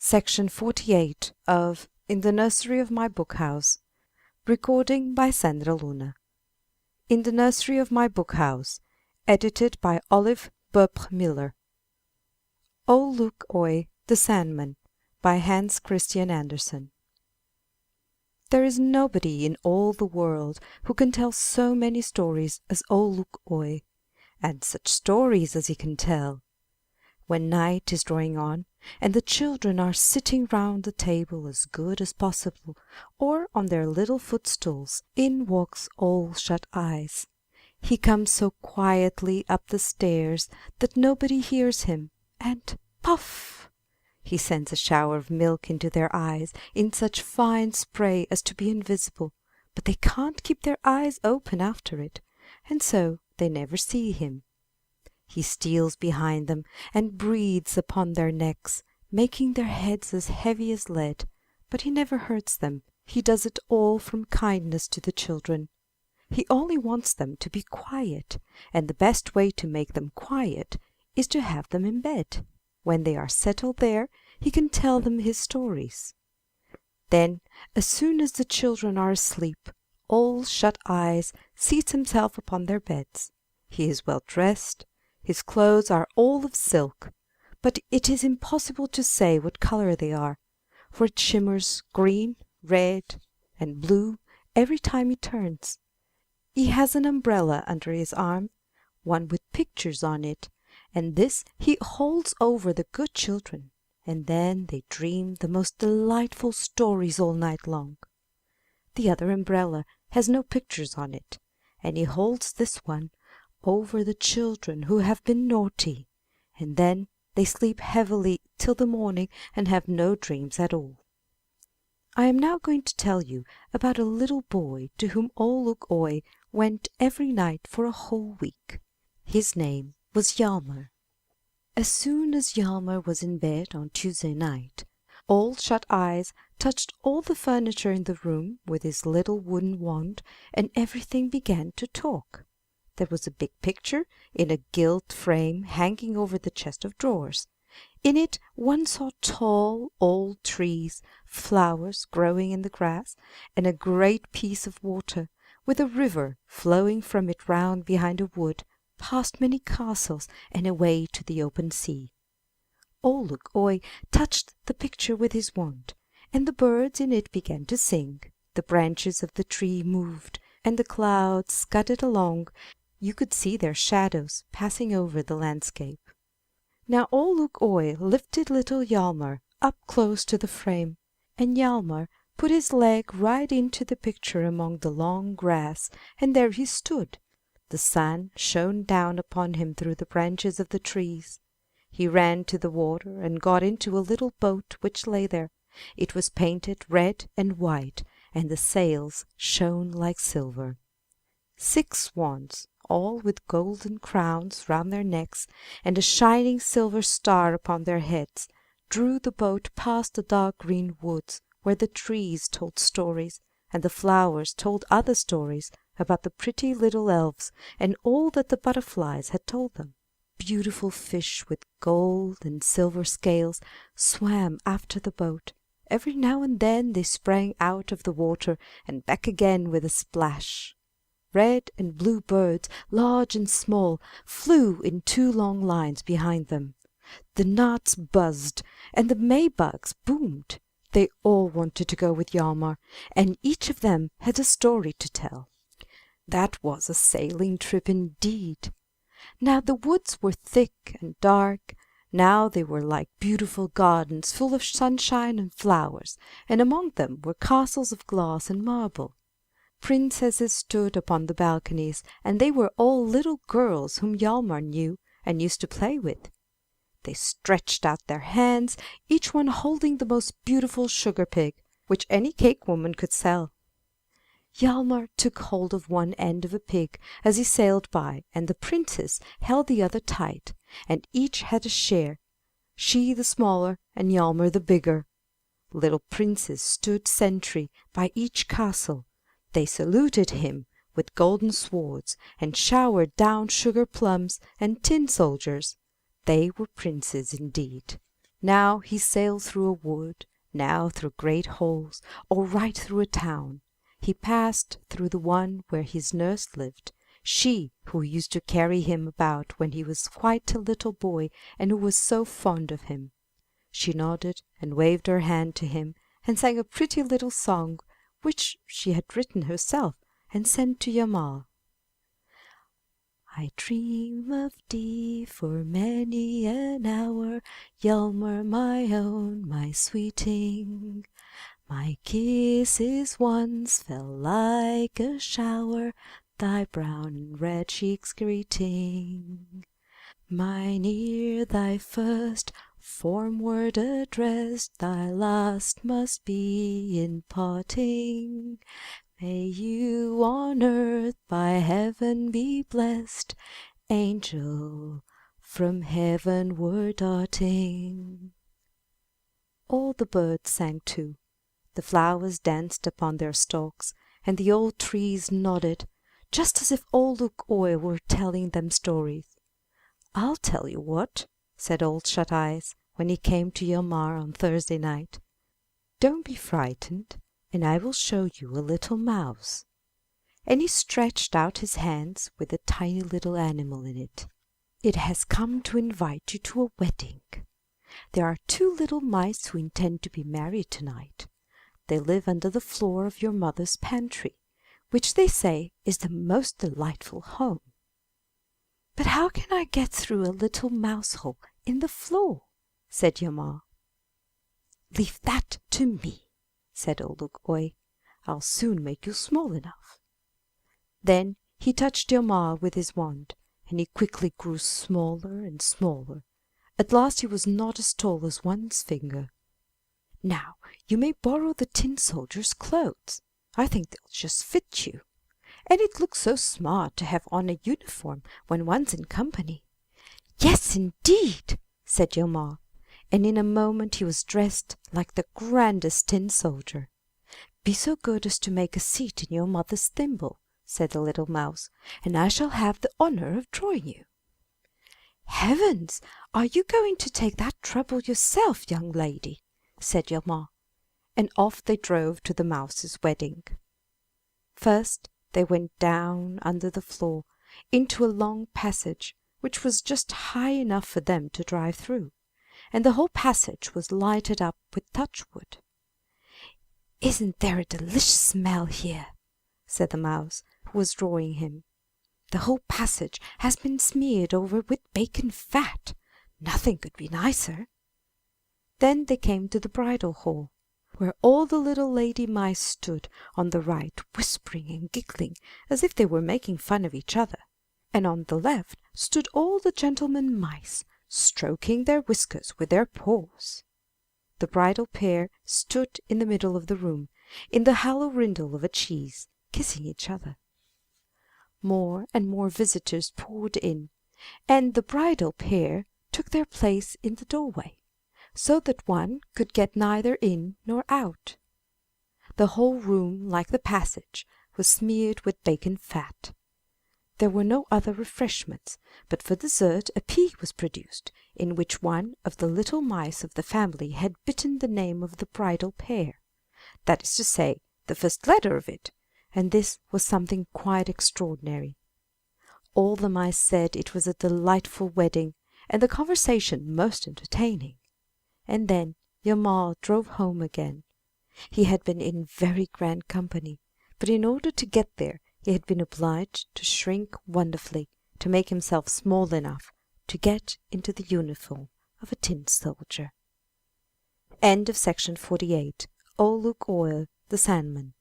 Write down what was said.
Section 48 of In the Nursery of My Bookhouse. Recording by Sandra Luna. In the Nursery of My Bookhouse. Edited by Olive Beaupre Miller. O Look Oy, the Sandman, by Hans Christian Andersen. There is nobody in all the world who can tell so many stories as Ole Luk Oy, and such stories as he can tell. When night is drawing on, and the children are sitting round the table as good as possible, or on their little footstools, in walks Ole Shut Eyes. He comes so quietly up the stairs that nobody hears him, and puff! He sends a shower of milk into their eyes in such fine spray as to be invisible, but they can't keep their eyes open after it, and so they never see him. He steals behind them and breathes upon their necks, making their heads as heavy as lead, but he never hurts them. He does it all from kindness to the children. He only wants them to be quiet, and the best way to make them quiet is to have them in bed. When they are settled there, he can tell them his stories. Then, as soon as the children are asleep, Ole Shut Eyes seats himself upon their beds. He is well dressed. His clothes are all of silk, but it is impossible to say what color they are, for it shimmers green, red, and blue every time he turns. He has an umbrella under his arm, one with pictures on it, and this he holds over the good children, and then they dream the most delightful stories all night long. The other umbrella has no pictures on it, and he holds this one over the children who have been naughty, and then they sleep heavily till the morning and have no dreams at all. I am now going to tell you about a little boy to whom Ole Luk Oy went every night for a whole week. His name was Hjalmar. As soon as Hjalmar was in bed on Tuesday night, Ole Shut Eyes touched all the furniture in the room with his little wooden wand, and everything began to talk. There was a big picture in a gilt frame hanging over the chest of drawers. In it one saw tall old trees, flowers growing in the grass, and a great piece of water, with a river flowing from it round behind a wood, past many castles, and away to the open sea. Ole Luk Oy touched the picture with his wand, and the birds in it began to sing. The branches of the tree moved, and the clouds scudded along. You could see their shadows passing over the landscape. Now Ole Luk Oy lifted little Hjalmar up close to the frame, and Hjalmar put his leg right into the picture among the long grass, and there he stood. The sun shone down upon him through the branches of the trees. He ran to the water and got into a little boat which lay there. It was painted red and white, and the sails shone like silver. 6 swans, all with golden crowns round their necks, and a shining silver star upon their heads, drew the boat past the dark green woods, where the trees told stories, and the flowers told other stories about the pretty little elves and all that the butterflies had told them. Beautiful fish with gold and silver scales swam after the boat. Every now and then they sprang out of the water and back again with a splash. Red and blue birds, large and small, flew in 2 long lines behind them. The gnats buzzed and the maybugs boomed. They all wanted to go with Hjalmar, and each of them had a story to tell. That was a sailing trip indeed. Now the woods were thick and dark. Now they were like beautiful gardens full of sunshine and flowers, and among them were castles of glass and marble. Princesses stood upon the balconies, and they were all little girls whom Hjalmar knew and used to play with. They stretched out their hands, each one holding the most beautiful sugar pig, which any cake woman could sell. Hjalmar took hold of one end of a pig as he sailed by, and the princess held the other tight, and each had a share, she the smaller and Hjalmar the bigger. Little princes stood sentry by each castle. They saluted him with golden swords, and showered down sugar plums and tin soldiers. They were princes indeed. Now he sailed through a wood, now through great halls, or right through a town. He passed through the one where his nurse lived, she who used to carry him about when he was quite a little boy and who was so fond of him. She nodded and waved her hand to him and sang a pretty little song which she had written herself and sent to Hjalmar. I dream of thee for many an hour, Hjalmar, my own, my sweeting. My kisses once fell like a shower, thy brown and red cheeks greeting. Mine ear thy first form word addressed, thy last must be in parting. May you on earth by heaven be blessed, angel from heavenward darting. All the birds sang too. The flowers danced upon their stalks, and the old trees nodded, just as if Old Look Oil were telling them stories. I'll tell you what, said Old Shut Eyes, when he came to Hjalmar on Thursday night. Don't be frightened, and I will show you a little mouse. And he stretched out his hands with a tiny little animal in it. It has come to invite you to a wedding. There are 2 little mice who intend to be married tonight. They live under the floor of your mother's pantry, which they say is the most delightful home. But how can I get through a little mouse hole in the floor? Said Hjalmar. Leave that to me, said Old Look Oil. I'll soon make you small enough. Then he touched Hjalmar with his wand, and he quickly grew smaller and smaller. At last he was not as tall as one's finger. Now you may borrow the tin soldier's clothes. I think they'll just fit you. And it looks so smart to have on a uniform when one's in company. Yes, indeed, said Hjalmar, and in a moment he was dressed like the grandest tin soldier. Be so good as to make a seat in your mother's thimble, said the little mouse, and I shall have the honor of drawing you. Heavens! Are you going to take that trouble yourself, young lady? Said Hjalmar, and off they drove to the mouse's wedding. First they went down under the floor into a long passage which was just high enough for them to drive through, and the whole passage was lighted up with touchwood. Isn't there a delicious smell here? Said the mouse, who was drawing him. The whole passage has been smeared over with bacon fat. Nothing could be nicer. Then they came to the bridal hall, where all the little lady mice stood on the right, whispering and giggling as if they were making fun of each other, and on the left stood all the gentlemen mice, stroking their whiskers with their paws. The bridal pair stood in the middle of the room, in the hollow rindle of a cheese, kissing each other. More and more visitors poured in, and the bridal pair took their place in the doorway, so that one could get neither in nor out. The whole room, like the passage, was smeared with bacon fat. There were no other refreshments, but for dessert a pea was produced, in which one of the little mice of the family had bitten the name of the bridal pair, that is to say, the first letter of it, and this was something quite extraordinary. All the mice said it was a delightful wedding, and the conversation most entertaining. And then Hjalmar drove home again. He had been in very grand company, but in order to get there he had been obliged to shrink wonderfully to make himself small enough to get into the uniform of a tin soldier. End of section 48. Old Look Oil, the Sandman.